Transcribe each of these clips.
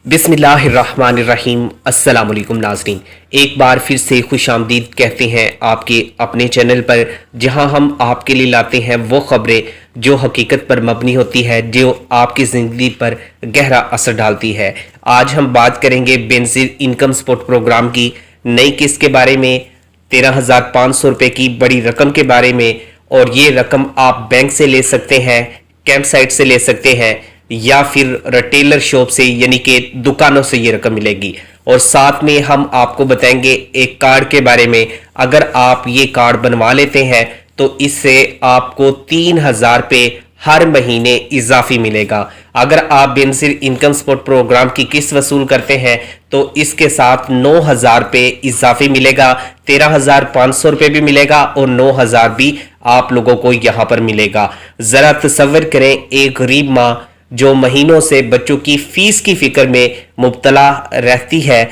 बिस्मिल्लाहिर्रहमानिर्रहीम। अस्सलाम वालेकुम नाज़रीन, एक बार फिर से खुश आमदीद कहते हैं आपके अपने चैनल पर, जहां हम आपके लिए लाते हैं वो ख़बरें जो हकीकत पर मबनी होती है, जो आपकी ज़िंदगी पर गहरा असर डालती है। आज हम बात करेंगे बेनज़ीर इनकम सपोर्ट प्रोग्राम की नई किस्त के बारे में, 13,500 रुपये की बड़ी रकम के बारे में। और ये रकम आप बैंक से ले सकते हैं, कैंप साइट से ले सकते हैं, या फिर रिटेलर शॉप से यानी कि दुकानों से ये रकम मिलेगी। और साथ में हम आपको बताएंगे एक कार्ड के बारे में। अगर आप ये कार्ड बनवा लेते हैं तो इससे आपको 3,000 रुपये हर महीने इजाफी मिलेगा। अगर आप बेनज़ीर इनकम सपोर्ट प्रोग्राम की किस्त वसूल करते हैं तो इसके साथ 9,000 रुपये इजाफी मिलेगा, 13,500 रुपये भी मिलेगा और 9,000 भी आप लोगों को यहाँ पर मिलेगा। ज़रा तसव्वुर करें, एक गरीब माँ जो महीनों से बच्चों की फीस की फिक्र में मुब्तला रहती है,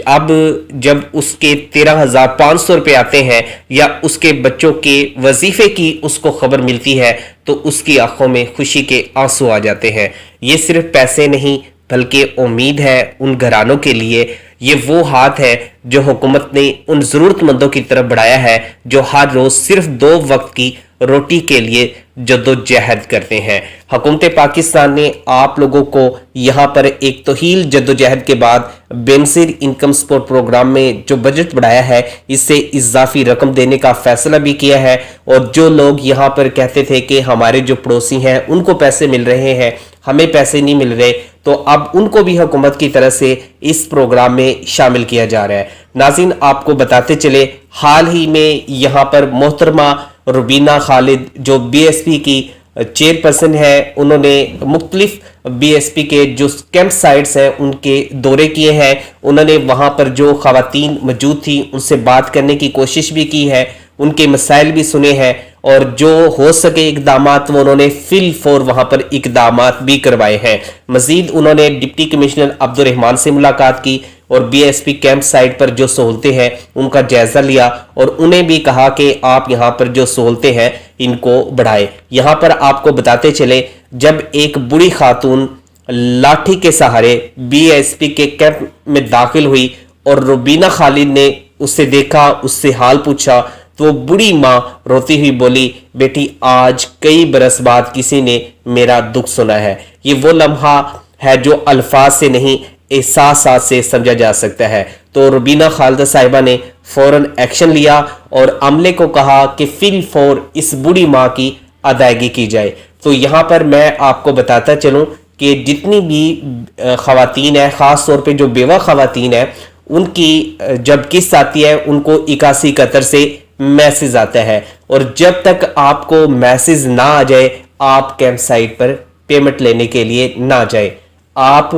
अब जब उसके 13,500 रुपये आते हैं या उसके बच्चों के वजीफे की उसको खबर मिलती है तो उसकी आंखों में खुशी के आंसू आ जाते हैं। ये सिर्फ पैसे नहीं बल्कि उम्मीद है उन घरानों के लिए। ये वो हाथ है जो हुकूमत ने उन ज़रूरतमंदों की तरफ बढ़ाया है जो हर रोज़ सिर्फ 2 वक्त की रोटी के लिए जद्दोजहद करते हैं। हुकूमत पाकिस्तान ने आप लोगों को यहाँ पर एक तवील जद्दोजहद के बाद बेनज़ीर इनकम सपोर्ट प्रोग्राम में जो बजट बढ़ाया है, इससे इजाफी रकम देने का फैसला भी किया है। और जो लोग यहाँ पर कहते थे कि हमारे जो पड़ोसी हैं उनको पैसे मिल रहे हैं, हमें पैसे नहीं मिल रहे, तो अब उनको भी हुकूमत की तरफ से इस प्रोग्राम में शामिल किया जा रहा है। नाज़रीन, आपको बताते चले, हाल ही में यहाँ पर मोहतरमा रुबीना खालिद जो बीएसपी की चेयरपर्सन है, उन्होंने मुख्तलिफ बीएसपी के जो कैंप साइट्स हैं उनके दौरे किए हैं। उन्होंने वहाँ पर जो ख़वातीन मौजूद थी उनसे बात करने की कोशिश भी की है, उनके मसाइल भी सुने हैं और जो हो सके इकदामात वो उन्होंने फिल फॉर वहाँ पर इकदामात भी करवाए हैं। मजीद उन्होंने डिप्टी कमिश्नर अब्दुर्रहमान से मुलाकात की और बीएसपी कैंप साइट पर जो सहूलतें हैं उनका जायजा लिया और उन्हें भी कहा कि आप यहाँ पर जो सहूलतें हैं इनको बढ़ाएं। यहाँ पर आपको बताते चले, जब एक बुढ़ी खातून लाठी के सहारे बीएसपी के कैंप में दाखिल हुई और रुबीना खालिद ने उससे देखा, उससे हाल पूछा, तो वो बुढ़ी माँ रोती हुई बोली, बेटी आज कई बरस बाद किसी ने मेरा दुख सुना है। ये वो लम्हा है जो अल्फाज से नहीं एहसास से समझा जा सकता है। तो रुबीना खालिदा साहिबा ने फौरन एक्शन लिया और अमले को कहा कि फिल फौर इस बूढ़ी माँ की अदायगी की जाए। तो यहाँ पर मैं आपको बताता चलूँ कि जितनी भी ख़वातीन है, ख़ास तौर पे जो बेवा ख़वातीन है, उनकी जब किस्त आती है उनको 8171 से मैसेज आता है और जब तक आपको मैसेज ना आ जाए आप कैंप साइट पर पेमेंट लेने के लिए ना जाए, आप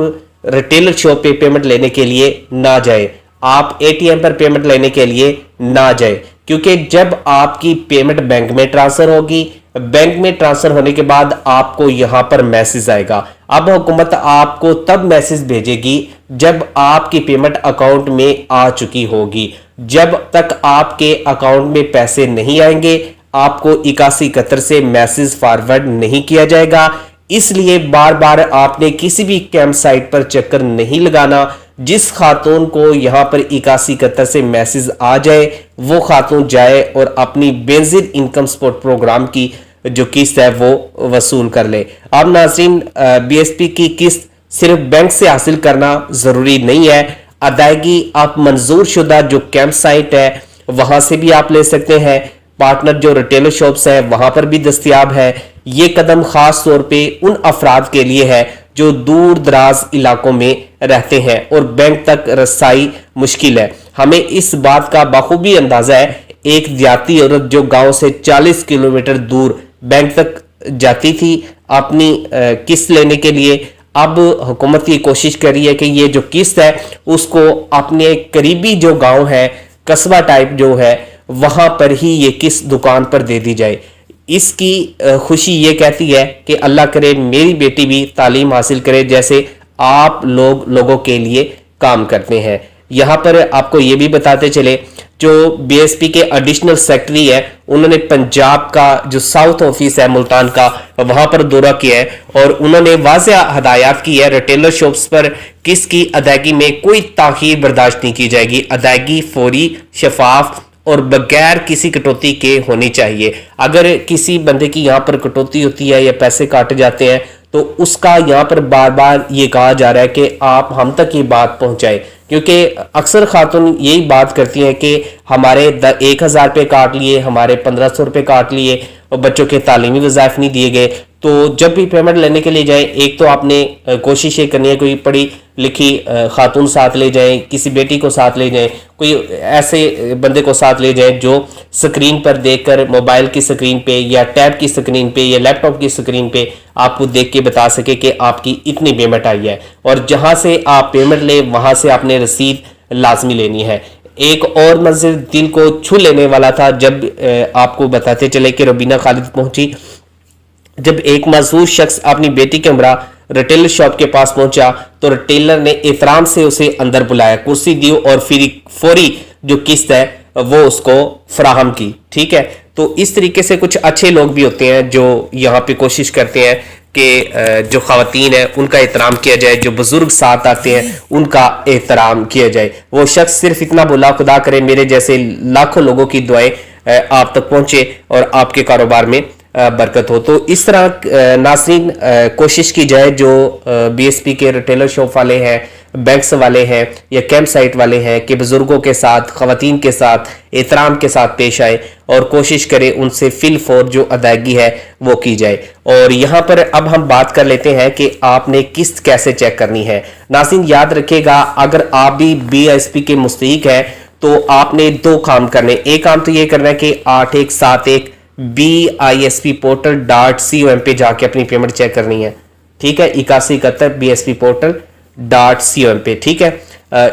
रिटेलर शॉप पे पेमेंट लेने के लिए ना जाए, आप एटीएम पर पेमेंट लेने के लिए ना जाए, क्योंकि जब आपकी पेमेंट बैंक में ट्रांसफर होगी, बैंक में ट्रांसफर होने के बाद आपको यहां पर मैसेज आएगा। अब हुकूमत आपको तब मैसेज भेजेगी जब आपकी पेमेंट अकाउंट में आ चुकी होगी। जब तक आपके अकाउंट में पैसे नहीं आएंगे आपको 8171 से मैसेज फॉरवर्ड नहीं किया जाएगा। इसलिए बार बार आपने किसी भी कैंप साइट पर चक्कर नहीं लगाना। जिस खातून को यहाँ पर 8171 से मैसेज आ जाए वो खातून जाए और अपनी बेनज़ीर इनकम सपोर्ट प्रोग्राम की जो किस्त है वो वसूल कर ले। अब नाज़रीन, बीएसपी की किस्त सिर्फ बैंक से हासिल करना ज़रूरी नहीं है, अदायगी आप मंजूर शुदा जो कैंप साइट है वहाँ से भी आप ले सकते हैं। पार्टनर जो रिटेलर शॉप्स है वहाँ पर भी दस्तयाब है। ये कदम खास तौर पे उन अफराद के लिए है जो दूर दराज इलाकों में रहते हैं और बैंक तक रसाई मुश्किल है। हमें इस बात का बखूबी अंदाजा है, एक देहाती औरत जो गांव से 40 किलोमीटर दूर बैंक तक जाती थी अपनी किस्त लेने के लिए, अब हुकूमत की कोशिश कर रही है कि ये जो किस्त है उसको अपने करीबी जो गांव है, कस्बा टाइप जो है, वहां पर ही ये किस्त दुकान पर दे दी जाए। इसकी खुशी ये कहती है कि अल्लाह करे मेरी बेटी भी तालीम हासिल करे जैसे आप लोगों के लिए काम करते हैं। यहाँ पर आपको ये भी बताते चले, जो बीएसपी के एडिशनल सेक्रेटरी है उन्होंने पंजाब का जो साउथ ऑफिस है मुल्तान का वहां पर दौरा किया है और उन्होंने वाज़ेह हदायत की है रिटेलर शॉप्स पर किसकी अदायगी में कोई ताखीर बर्दाश्त नहीं की जाएगी। अदायगी फौरी, शफाफ और बगैर किसी कटौती के होनी चाहिए। अगर किसी बंदे की यहाँ पर कटौती होती है या पैसे काटे जाते हैं तो उसका यहाँ पर बार बार ये कहा जा रहा है कि आप हम तक ये बात पहुंचाए, क्योंकि अक्सर खातून यही बात करती हैं कि हमारे 1000 रुपये काट लिए, हमारे 1500 रुपये काट लिए और बच्चों के तालीमी वज़ाइफ नहीं दिए गए। तो जब भी पेमेंट लेने के लिए जाए, एक तो आपने कोशिश ये करनी है कोई पढ़ी लिखी खातून साथ ले जाएं, किसी बेटी को साथ ले जाएं, कोई ऐसे बंदे को साथ ले जाएं जो स्क्रीन पर देखकर, मोबाइल की स्क्रीन पे या टैब की स्क्रीन पे या लैपटॉप की स्क्रीन पे आपको देख के बता सके कि आपकी इतनी पेमेंट आई है। और जहां से आप पेमेंट ले वहां से आपने रसीद लाजमी लेनी है। एक और मंजिल दिल को छू लेने वाला था जब आपको बताते चले कि रुबीना खालिद पहुंची। जब एक मासूम शख्स अपनी बेटी के हमरा रिटेलर शॉप के पास पहुंचा तो रिटेलर ने एहतराम से उसे अंदर बुलाया, कुर्सी दी और फिर फौरी जो किस्त है वो उसको फराहम की। ठीक है, तो इस तरीके से कुछ अच्छे लोग भी होते हैं जो यहाँ पे कोशिश करते हैं कि जो ख़वातीन है उनका एहतराम किया जाए, जो बुजुर्ग साथ आते हैं उनका एहतराम किया जाए। वो शख्स सिर्फ इतना बोला, खुदा करे मेरे जैसे लाखों लोगों की दुआएं आप तक पहुंचे और आपके कारोबार में बरकत हो। तो इस तरह नाज़रीन कोशिश की जाए जो बीएसपी के रिटेलर शॉप वाले हैं, बैंक्स वाले हैं या कैंप साइट वाले हैं कि बुजुर्गों के साथ, ख़वातीन के साथ एहतराम के साथ पेश आए और कोशिश करें उनसे फिल फौर जो अदायगी है वो की जाए। और यहाँ पर अब हम बात कर लेते हैं कि आपने किस्त कैसे चेक करनी है। नाज़रीन याद रखिएगा, अगर आप भी बीएसपी के मुस्तहिक है तो आपने 2 काम करने। एक काम तो ये करना है कि 8171 BISP portal.com पे जाके अपनी पेमेंट चेक करनी है। ठीक है, 8171 BSP portal.com पे। ठीक है,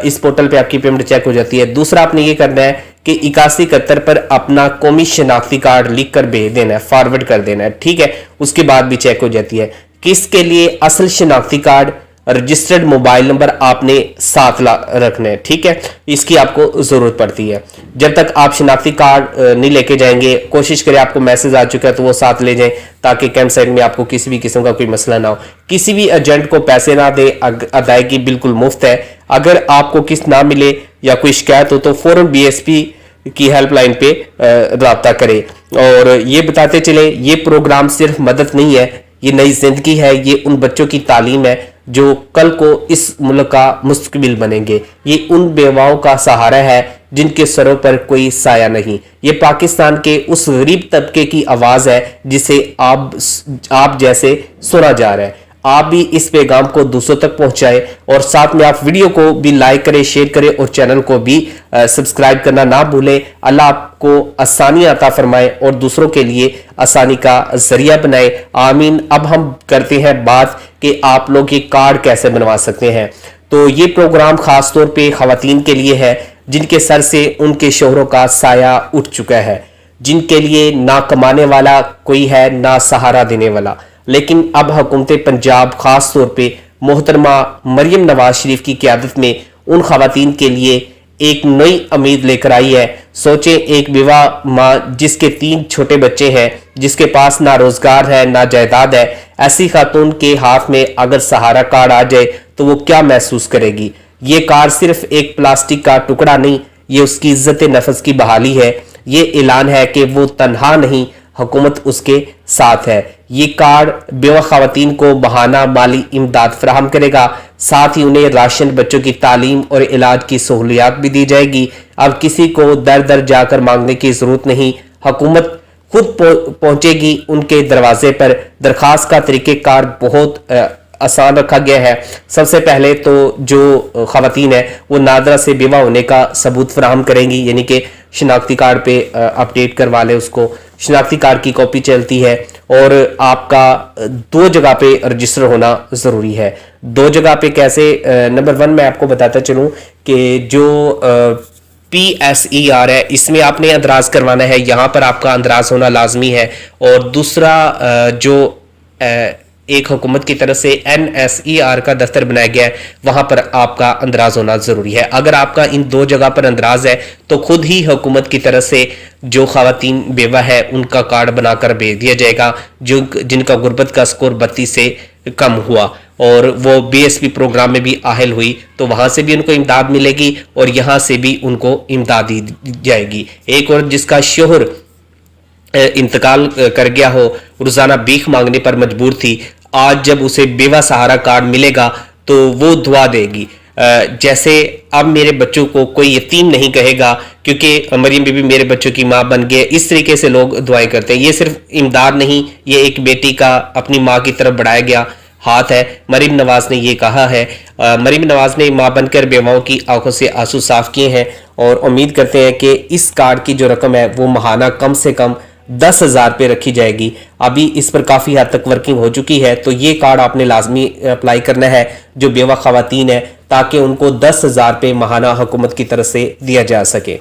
इस पोर्टल पे आपकी पेमेंट चेक हो जाती है। दूसरा आपने ये करना है कि 8171 पर अपना कौमी शनाख्ती कार्ड लिख कर भेज देना है, फॉरवर्ड कर देना है। ठीक है, उसके बाद भी चेक हो जाती है। किसके लिए? असल शनाख्ती कार्ड, रजिस्टर्ड मोबाइल नंबर आपने साथ रखना है। ठीक है, इसकी आपको जरूरत पड़ती है। जब तक आप शनाख्ती कार्ड नहीं लेके जाएंगे, कोशिश करें आपको मैसेज आ चुका है तो वो साथ ले जाएं ताकि कैंप साइट में आपको किसी भी किस्म का कोई मसला ना हो। किसी भी एजेंट को पैसे ना दे, अदायगी बिल्कुल मुफ्त है। अगर आपको किस्त ना मिले या कोई शिकायत हो तो फौरन बीएसपी की हेल्पलाइन पे रब्ता करें। और ये बताते चले, ये प्रोग्राम सिर्फ मदद नहीं है, ये नई जिंदगी है, ये उन बच्चों की तालीम है जो कल को इस मुल्क का मुस्तकबिल बनेंगे। ये उन बेवाओं का सहारा है जिनके सरों पर कोई साया नहीं। ये पाकिस्तान के उस गरीब तबके की आवाज है जिसे आप जैसे सुना जा रहा है। आप भी इस पैगाम को दूसरों तक पहुंचाए और साथ में आप वीडियो को भी लाइक करें, शेयर करें और चैनल को भी सब्सक्राइब करना ना भूलें। अल्लाह आपको आसानी अता फरमाए और दूसरों के लिए आसानी का जरिया बनाए, आमीन। अब हम करते हैं बात कि आप लोग ये कार्ड कैसे बनवा सकते हैं। तो ये प्रोग्राम खास तौर पे ख़वातीन के लिए है जिनके सर से उनके शोहरों का साया उठ चुका है, जिनके लिए ना कमाने वाला कोई है ना सहारा देने वाला। लेकिन अब हुकूमत पंजाब खास तौर पे मोहतरमा मरियम नवाज शरीफ की क़यादत में उन ख़वातीन के लिए एक नई उम्मीद लेकर आई है। सोचें, एक विवाह माँ जिसके 3 छोटे बच्चे हैं, जिसके पास ना रोजगार है ना जायदाद है, ऐसी खातून के हाथ में अगर सहारा कार्ड आ जाए तो वो क्या महसूस करेगी। ये कार्ड सिर्फ एक प्लास्टिक का टुकड़ा नहीं, ये उसकी इज्जत नफस की बहाली है। ये ऐलान है कि वो तन्हा नहीं, हुकूमत उसके साथ है। ये कार्ड बेवा ख़वातीन को बहाना माली इमदाद फराहम करेगा, साथ ही उन्हें राशन, बच्चों की तालीम और इलाज की सहूलियात भी दी जाएगी। अब किसी को दर दर जाकर मांगने की जरूरत नहीं, हुकूमत खुद पहुंचेगी उनके दरवाजे पर। दरखास्त का तरीक़ेकार बहुत आसान रखा गया है। सबसे पहले तो जो ख़वातीन है वो नादरा से बेवा होने का सबूत फराहम करेंगी, यानी कि शनाख्ती कार्ड पे अपडेट करवा ले उसको। शनाख्ती कार्ड की कॉपी चलती है और आपका 2 जगह पे रजिस्टर होना ज़रूरी है। 2 जगह पे कैसे? नंबर 1 मैं आपको बताता चलूँ कि जो PSER है इसमें आपने अंदराज करवाना है, यहाँ पर आपका अंदराज होना लाजमी है। और दूसरा जो ایک حکومت کی طرف سے NSER کا دفتر بنایا گیا ہے، وہاں پر آپ کا اندراج ہونا ضروری ہے۔ اگر آپ کا ان 2 جگہ پر اندراج ہے تو خود ہی حکومت کی طرف سے جو خواتین بیوہ ہے ان کا کارڈ بنا کر بھیج دیا جائے گا جن کا غربت کا سکور 32 سے کم ہوا اور وہ BSP پروگرام میں بھی اہل ہوئی، تو وہاں سے بھی ان کو امداد ملے گی اور یہاں سے بھی ان کو امداد دی جائے گی۔ ایک عورت جس کا شوہر انتقال کر گیا ہو، روزانہ بھیک مانگنے پر مجبور تھی، آج جب اسے بیوہ سہارا کارڈ ملے گا تو وہ دعا دے گی، جیسے اب میرے بچوں کو کوئی یتیم نہیں کہے گا کیونکہ مریم بی بی میرے بچوں کی ماں بن گئے۔ اس طریقے سے لوگ دعائیں کرتے ہیں۔ یہ صرف امداد نہیں، یہ ایک بیٹی کا اپنی ماں کی طرف بڑھایا گیا ہاتھ ہے۔ مریم نواز نے یہ کہا ہے، مریم نواز نے ماں بن کر بیواؤں کی آنکھوں سے آنسو صاف کیے ہیں اور امید کرتے ہیں کہ اس کارڈ کی جو رقم ہے وہ ماہانہ کم سے کم 10,000 پہ رکھی جائے گی۔ ابھی اس پر کافی حد تک ورکنگ ہو چکی ہے، تو یہ کارڈ آپ نے لازمی اپلائی کرنا ہے جو بیوہ خواتین ہیں، تاکہ ان کو 10,000 پہ ماہانہ حکومت کی طرف سے دیا جا سکے۔